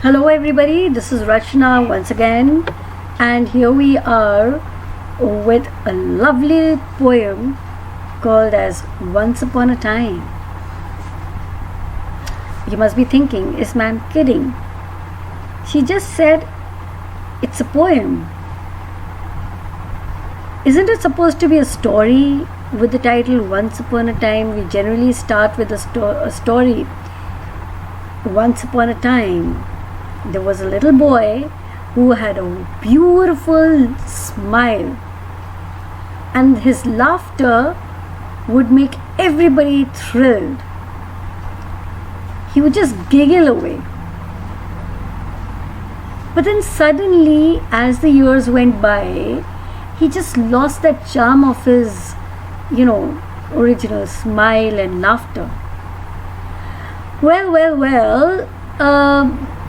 Hello everybody, this is Rachna once again, and here we are with a lovely poem called as Once Upon a Time. You must be thinking, is ma'am kidding? She just said it's a poem. Isn't it supposed to be a story with the title Once Upon a Time? We generally start with a story. Once upon a time, there was a little boy who had a beautiful smile, and his laughter would make everybody thrilled. He would just giggle away. But then suddenly, as the years went by, he just lost that charm of his, original smile and laughter. Well,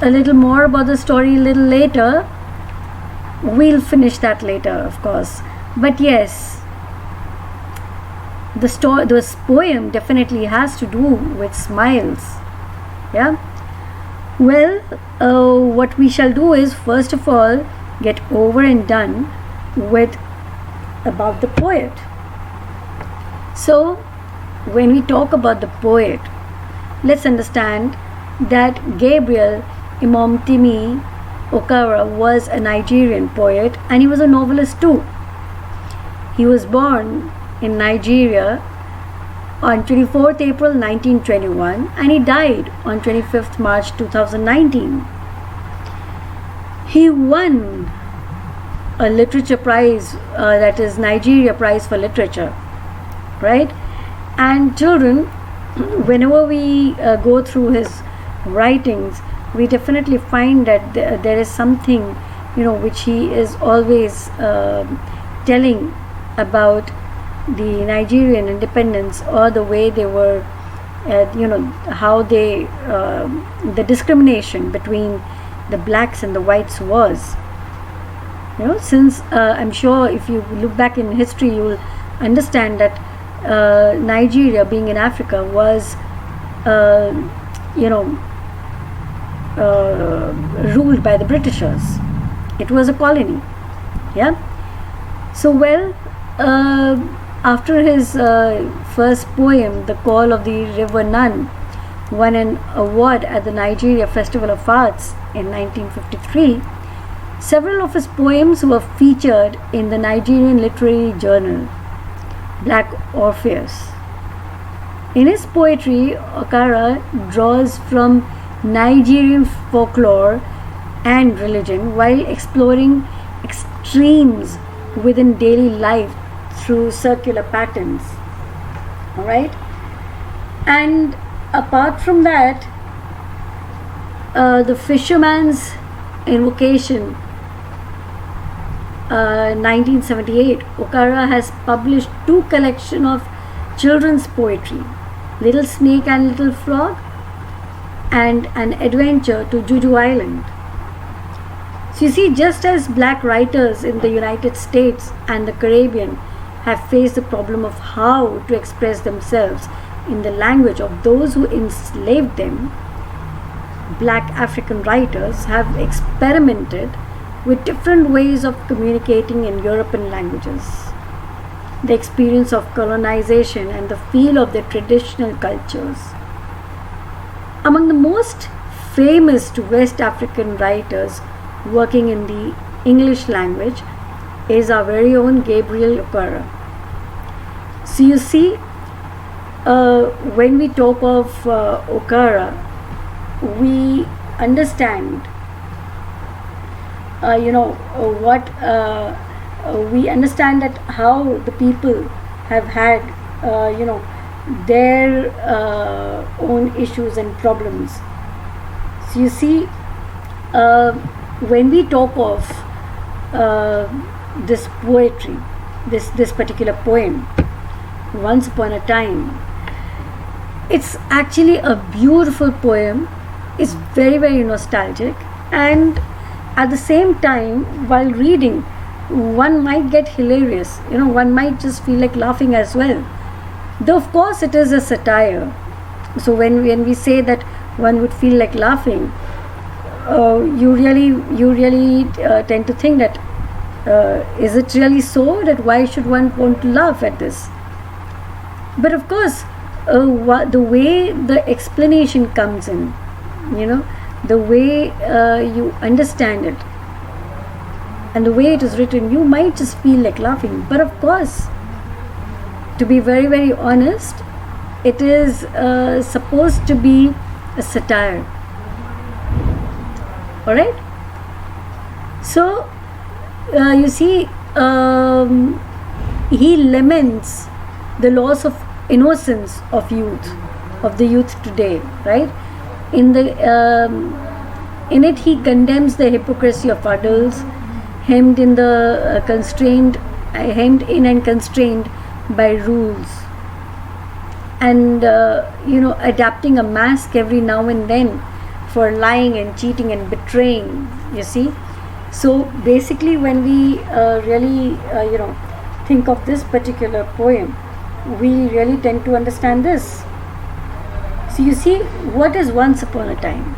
a little more about the story a little later. We'll finish that later, of course. But yes, this poem definitely has to do with smiles. Yeah. Well, what we shall do is, first of all, get over and done with about the poet. So, when we talk about the poet, let's understand that Gabriel Imomtimi Okara was a Nigerian poet, and he was a novelist too. He was born in Nigeria on 24th April 1921, and he died on 25th March 2019. He won a literature prize, that is Nigeria Prize for Literature, right? And children, whenever we go through his writings, we definitely find that there is something, which he is always telling about the Nigerian independence, or the way they were, how they, the discrimination between the blacks and the whites was. Since I'm sure if you look back in history, you will understand that Nigeria, being in Africa, was, ruled by the Britishers. It was a colony. Yeah. So, after his first poem, The Call of the River Nun, won an award at the Nigeria Festival of Arts in 1953, several of his poems were featured in the Nigerian literary journal, Black Orpheus. In his poetry, Okara draws from Nigerian folklore and religion while exploring extremes within daily life through circular patterns. Alright? And apart from that, the Fisherman's Invocation, 1978, Okara has published two collections of children's poetry, Little Snake and Little Frog, and An Adventure to Juju Island. So you see, just as black writers in the United States and the Caribbean have faced the problem of how to express themselves in the language of those who enslaved them, black African writers have experimented with different ways of communicating in European languages. The experience of colonization and the feel of their traditional cultures. Among the most famous West African writers working in the English language is our very own Gabriel Okara. So you see, when we talk of Okara, we understand, we understand that how the people have had, their own issues and problems. So you see, when we talk of this poetry, this particular poem, Once Upon a Time, it's actually a beautiful poem. It's very, very nostalgic, and at the same time, while reading, one might get hilarious. One might just feel like laughing as well. Though of course it is a satire, So when we say that one would feel like laughing, you really tend to think that is it really so, that why should one want to laugh at this? But of course, the way the explanation comes in, the way you understand it, and the way it is written, you might just feel like laughing. But of course, to be very, very honest, it is supposed to be a satire. Alright? So, you see, he laments the loss of innocence of the youth today, right? In it, he condemns the hypocrisy of adults, hemmed in and constrained by rules, and adapting a mask every now and then for lying and cheating and betraying. You see, so basically, when we really think of this particular poem, we really tend to understand this. So you see, what is once upon a time?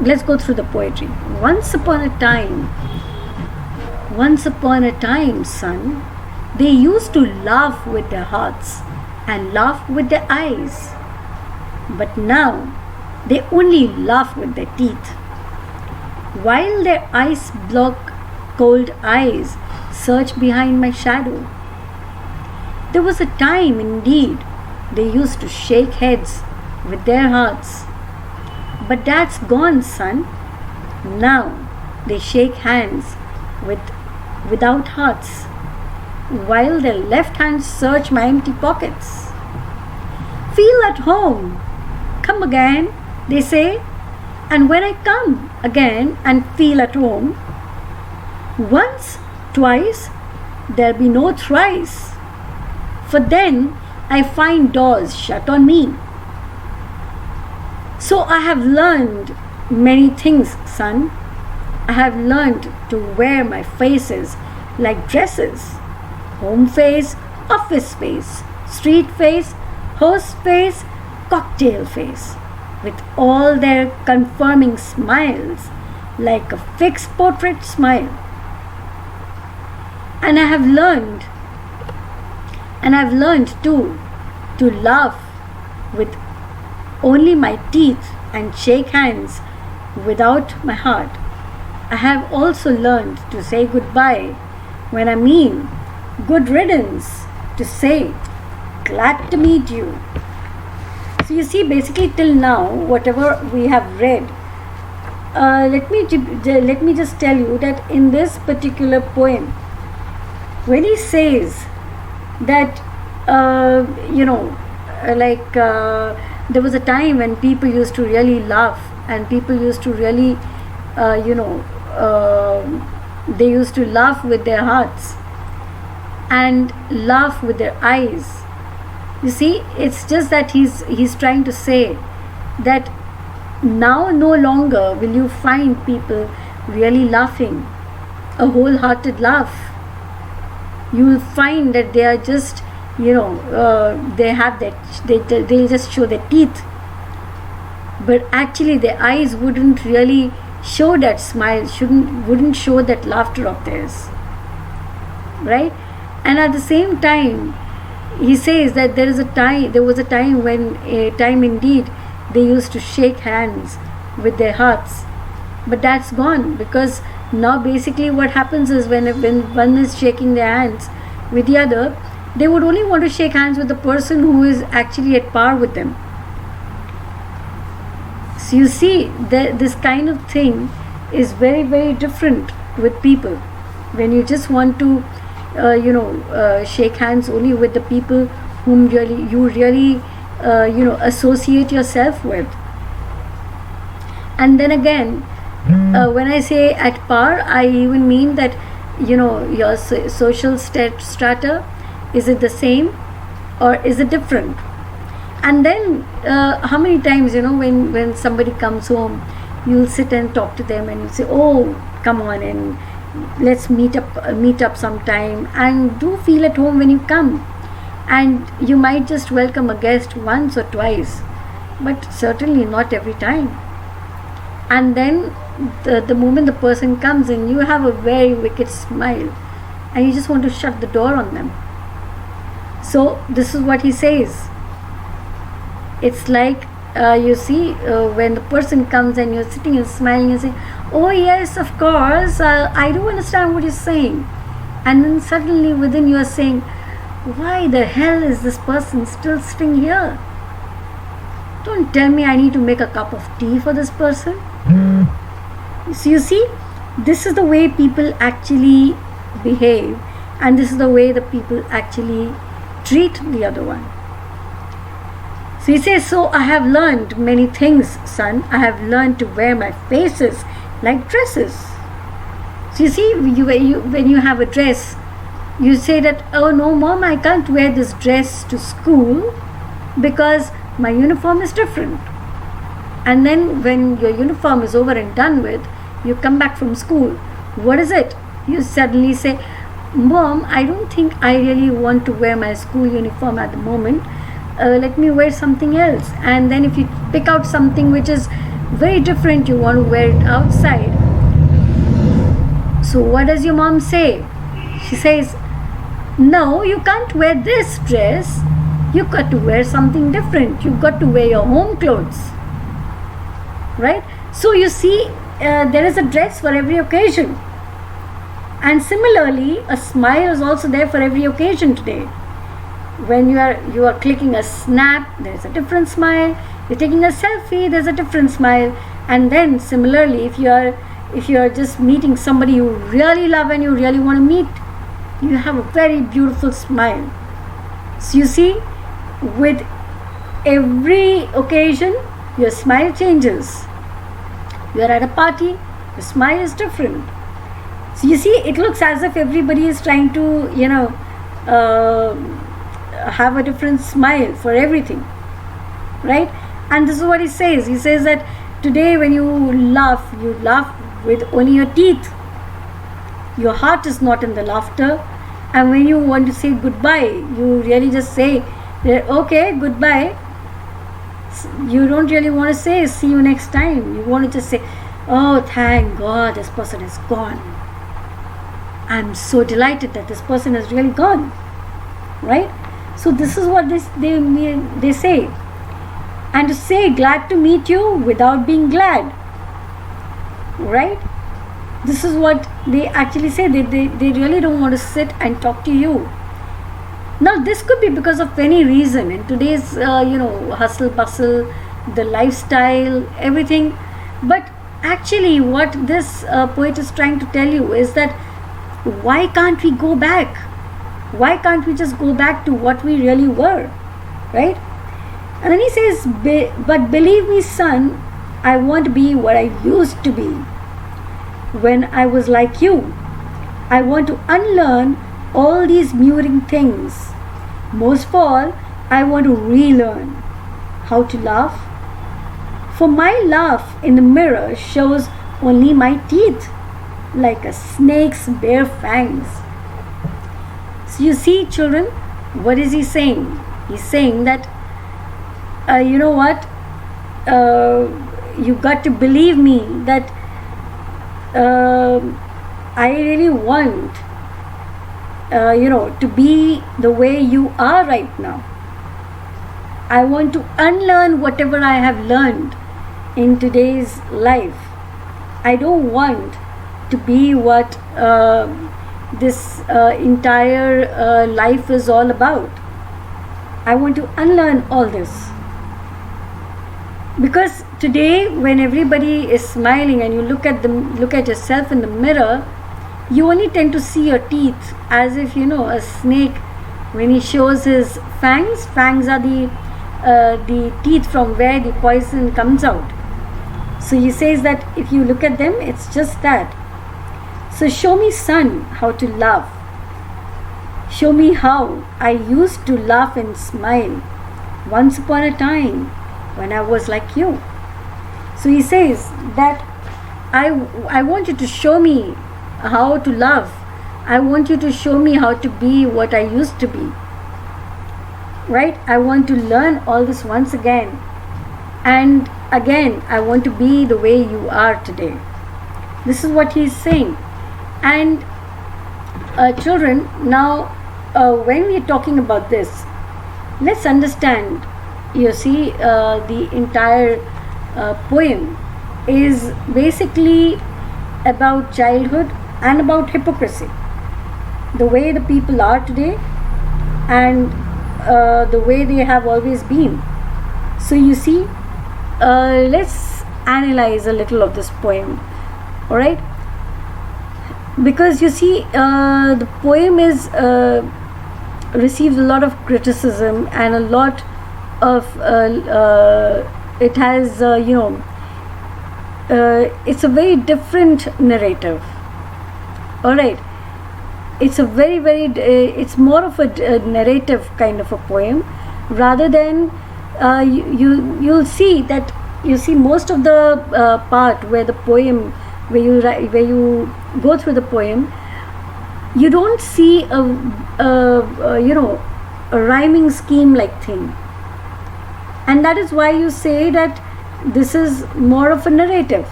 Let's go through the poetry. Once upon a time, son, they used to laugh with their hearts and laugh with their eyes. But now, they only laugh with their teeth. While their ice block cold eyes search behind my shadow. There was a time, indeed, they used to shake heads with their hearts. But that's gone, son. Now they shake hands without hearts, while their left hands search my empty pockets. Feel at home. Come again, they say. And when I come again and feel at home, once, twice, there'll be no thrice. For then I find doors shut on me. So I have learned many things, son. I have learned to wear my faces like dresses. Home face, office face, street face, host face, cocktail face, with all their confirming smiles, like a fixed portrait smile. And I've learned too to laugh with only my teeth and shake hands without my heart. I have also learned to say goodbye when I mean good riddance, to say glad to meet you. So you see, basically till now, whatever we have read, let me just tell you that in this particular poem, when he says that there was a time when people used to really laugh, and people used to really they used to laugh with their hearts and laugh with their eyes. You see, it's just that he's trying to say that now no longer will you find people really laughing a wholehearted laugh. You will find that they are just they have that they just show their teeth, but actually their eyes wouldn't really show that smile, wouldn't show that laughter of theirs, right? And at the same time, he says that there was a time indeed they used to shake hands with their hearts, but that's gone, because now basically what happens is when one is shaking their hands with the other, they would only want to shake hands with the person who is actually at par with them. So you see, this kind of thing is very, very different with people. When you just want to shake hands only with the people whom you really associate yourself with. And then again, when I say at par, I even mean that your social strata, is it the same or is it different? And then how many times when somebody comes home, you'll sit and talk to them and you'll say, oh, come on and let's meet up sometime, and do feel at home when you come. And you might just welcome a guest once or twice, but certainly not every time. And then the moment the person comes in, you have a very wicked smile and you just want to shut the door on them. So this is what he says. It's like you see, when the person comes and you're sitting and smiling and saying, oh yes, of course, I do understand what you're saying, and then suddenly within you are saying, why the hell is this person still sitting here? Don't tell me I need to make a cup of tea for this person. So you see, this is the way people actually behave, and this is the way the people actually treat the other one. So he says, so I have learned many things, son. I have learned to wear my faces like dresses. So you see, when you have a dress, you say that, oh no mom, I can't wear this dress to school because my uniform is different. And then when your uniform is over and done with, you come back from school. What is it? You suddenly say, mom, I don't think I really want to wear my school uniform at the moment. Let me wear something else. And then if you pick out something which is very different, you want to wear it outside. So what does your mom say? She says, no, you can't wear this dress. You've got to wear something different. You've got to wear your home clothes. Right? So you see, there is a dress for every occasion. And similarly, a smile is also there for every occasion today. When you are clicking a snap, there's a different smile. You're taking a selfie, there's a different smile. And then similarly, if you are just meeting somebody you really love and you really want to meet, you have a very beautiful smile. So you see, with every occasion, your smile changes. You are at a party, your smile is different. So you see, it looks as if everybody is trying to, have a different smile for everything, right? And this is what he says. He says that today when you laugh with only your teeth. Your heart is not in the laughter. And when you want to say goodbye, you really just say, okay, goodbye. You don't really want to say see you next time. You want to just say, oh, thank God this person is gone. I'm so delighted that this person is really gone, right? So this is what they say. And to say glad to meet you without being glad, right? This is what they actually say. They really don't want to sit and talk to you. Now this could be because of any reason in today's hustle bustle, the lifestyle, everything. But actually what this poet is trying to tell you is that why can't we go back? Why can't we just go back to what we really were, right? And then he says, but believe me, son, I won't be what I used to be when I was like you. I want to unlearn all these muting things. Most of all, I want to relearn how to laugh. For my laugh in the mirror shows only my teeth, like a snake's bare fangs. So you see, children, what is he saying? He's saying that, you got to believe me that I really want, to be the way you are right now. I want to unlearn whatever I have learned in today's life. I don't want to be what this entire life is all about. I want to unlearn all this. Because today, when everybody is smiling and you look at yourself in the mirror, you only tend to see your teeth, as if a snake, when he shows his fangs are the teeth from where the poison comes out. So he says that if you look at them, it's just that. So show me, son, how to laugh. Show me how I used to laugh and smile once upon a time when I was like you. So he says that I want you to show me how to laugh. I want you to show me how to be what I used to be. Right? I want to learn all this once again. And again, I want to be the way you are today. This is what he's saying. And children, now when we're talking about this, let's understand, you see, the entire poem is basically about childhood and about hypocrisy, the way the people are today and the way they have always been. So you see, let's analyze a little of this poem, all right? Because you see, the poem is receives a lot of criticism and a lot of it has it's a very different narrative, all right? It's a very it's more of a narrative kind of a poem, rather than you'll see that, you see, most of the part where the poem, where you go through the poem, you don't see a rhyming scheme like thing, and that is why you say that this is more of a narrative,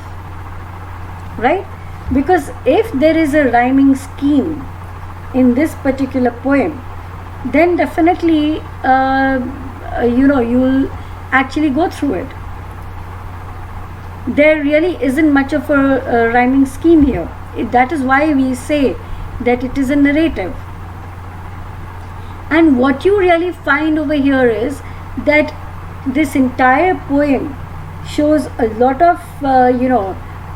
right? Because if there is a rhyming scheme in this particular poem, then definitely you'll actually go through it. There really isn't much of a rhyming scheme here. That is why we say that it is a narrative. And what you really find over here is that this entire poem shows a lot of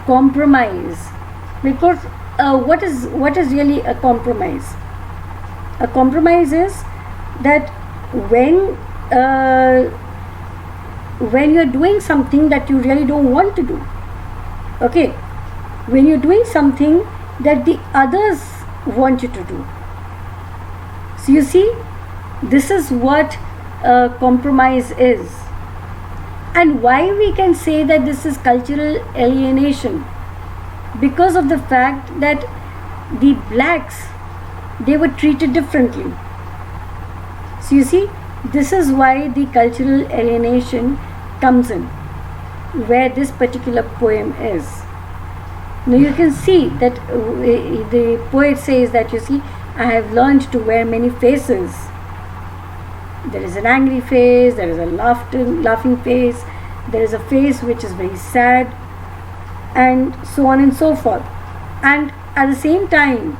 compromise. Because what is really a compromise? A compromise is that when you're doing something that you really don't want to do, okay, when you're doing something that the others want you to do. So you see, this is what compromise is. And why we can say that this is cultural alienation? Because of the fact that the blacks, they were treated differently. So you see, this is why the cultural alienation comes in, where this particular poem is. Now you can see that the poet says that, you see, I have learned to wear many faces. There is an angry face, there is a laughing face, there is a face which is very sad, and so on and so forth. And at the same time,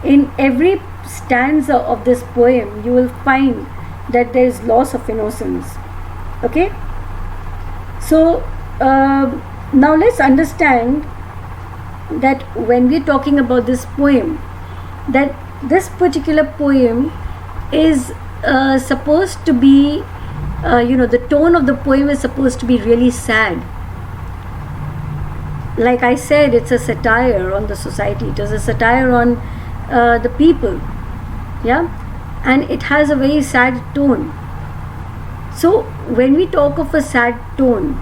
in every stanza of this poem, you will find that there is loss of innocence. Okay? So now let's understand that when we're talking about this poem, that this particular poem is supposed to be, the tone of the poem is supposed to be really sad. Like I said, it's a satire on the society. It is a satire on the people. Yeah? And it has a very sad tone. So when we talk of a sad tone,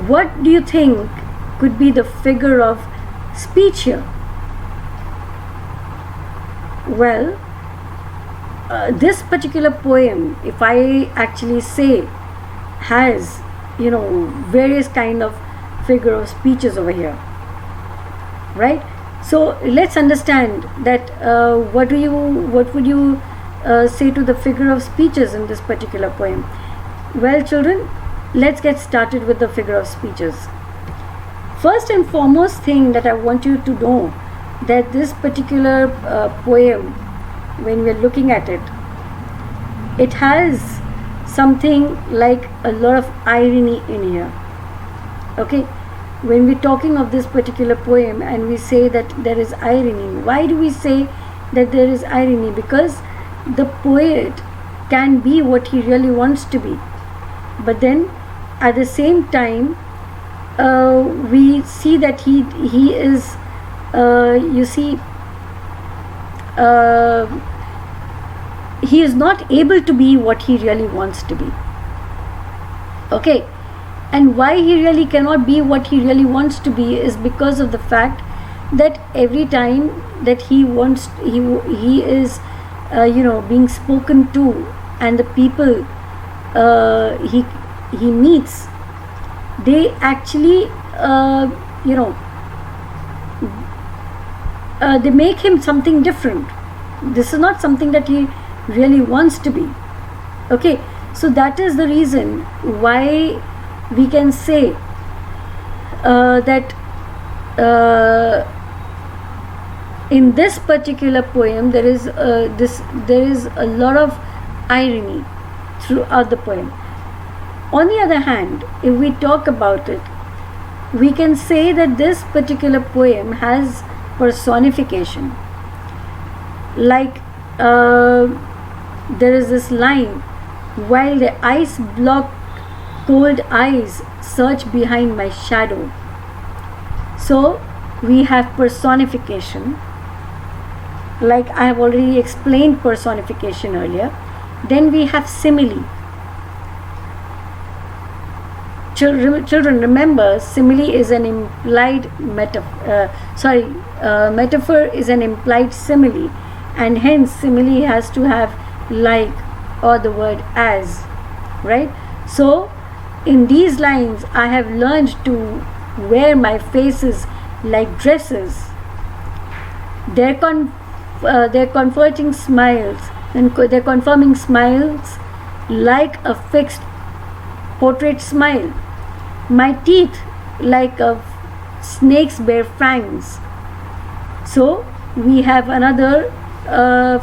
what do you think could be the figure of speech here? Well, this particular poem, if I actually say, has various kind of figure of speeches over here, right? So let's understand that what would you say to the figure of speeches in this particular poem? Well, children, let's get started with the figure of speeches. First and foremost thing that I want you to know, that this particular poem, when we're looking at it, it has something like a lot of irony in here. Okay, when we're talking of this particular poem and we say that there is irony, why do we say that there is irony? Because the poet can be what he really wants to be, but then at the same time we see that he is he is not able to be what he really wants to be. Okay, and why he really cannot be what he really wants to be is because of the fact that every time that he is being spoken to, and the people he meets, they actually you know, they make him something different. This is not something that he really wants to be. Okay, so that is the reason why we can say that in this particular poem there is a lot of irony throughout the poem. On the other hand, if we talk about it, we can say that this particular poem has personification. Like there is this line, while the ice block cold eyes search behind my shadow. So we have personification, like I have already explained personification earlier. Then we have simile. Children, remember, simile is an implied metaphor is an implied simile, and hence simile has to have like or the word as, right? So in these lines I have learned to wear my faces like dresses. They're comforting smiles, and they're confirming smiles like a fixed portrait smile. My teeth like a snake's bare fangs. So we have another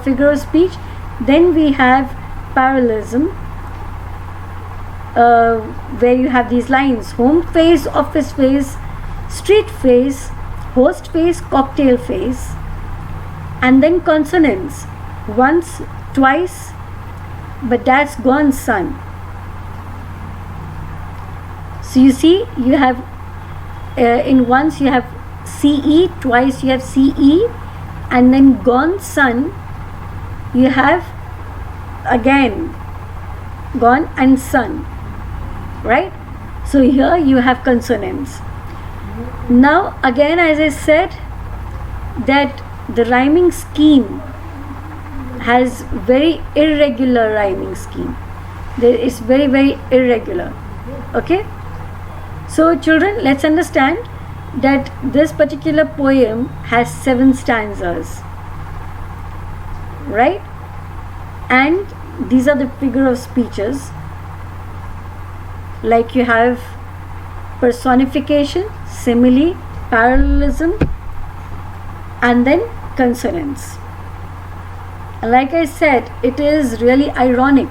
figure of speech. Then we have parallelism, where you have these lines: home face, office face, street face, host face, cocktail face. And then consonants: once, twice, but that's gone, son. So you see, you have in once you have CE, twice you have CE, and then gone, son, you have again gone and son, right? So here you have consonants. Now again, as I said, that the rhyming scheme has very irregular rhyming scheme. It's very, very irregular. Okay? So children, let's understand that this particular poem has 7 stanzas, right? And these are the figure of speeches. Like you have personification, simile, parallelism, and then consonants. And like I said, it is really ironic.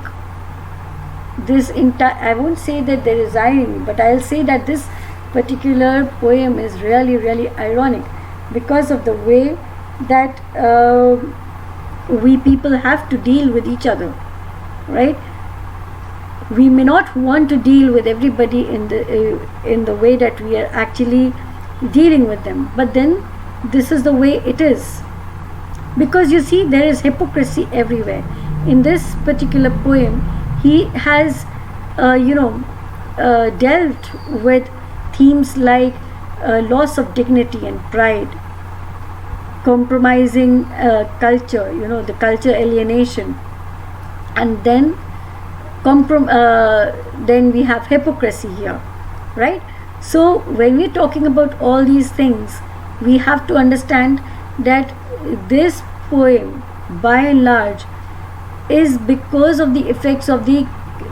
I won't say that there is irony, but I'll say that this particular poem is really, really ironic because of the way that we people have to deal with each other, right? We may not want to deal with everybody in the way that we are actually dealing with them, but then this is the way it is, because you see, there is hypocrisy everywhere. In this particular poem, he has dealt with themes like loss of dignity and pride, compromising culture, the culture alienation, and then we have hypocrisy here, right? So when we're talking about all these things, we have to understand that this poem by and large is because of the effects of the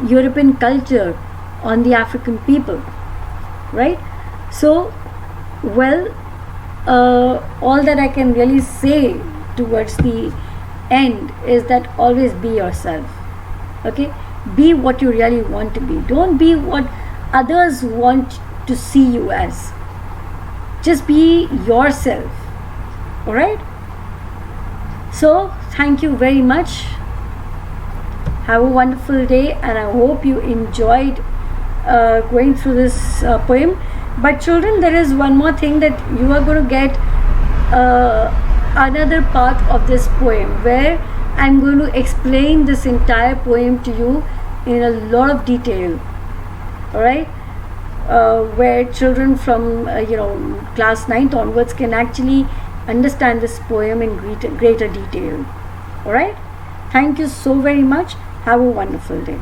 European culture on the African people, right? So, well, all that I can really say towards the end is that always be yourself, okay? Be what you really want to be. Don't be what others want to see you as. Just be yourself, alright? So, thank you very much. Have a wonderful day, and I hope you enjoyed going through this poem. But children, there is one more thing, that you are going to get another part of this poem where I'm going to explain this entire poem to you in a lot of detail, alright? Where children from class 9th onwards can actually understand this poem in greater detail, alright? Thank you so very much. Have a wonderful day.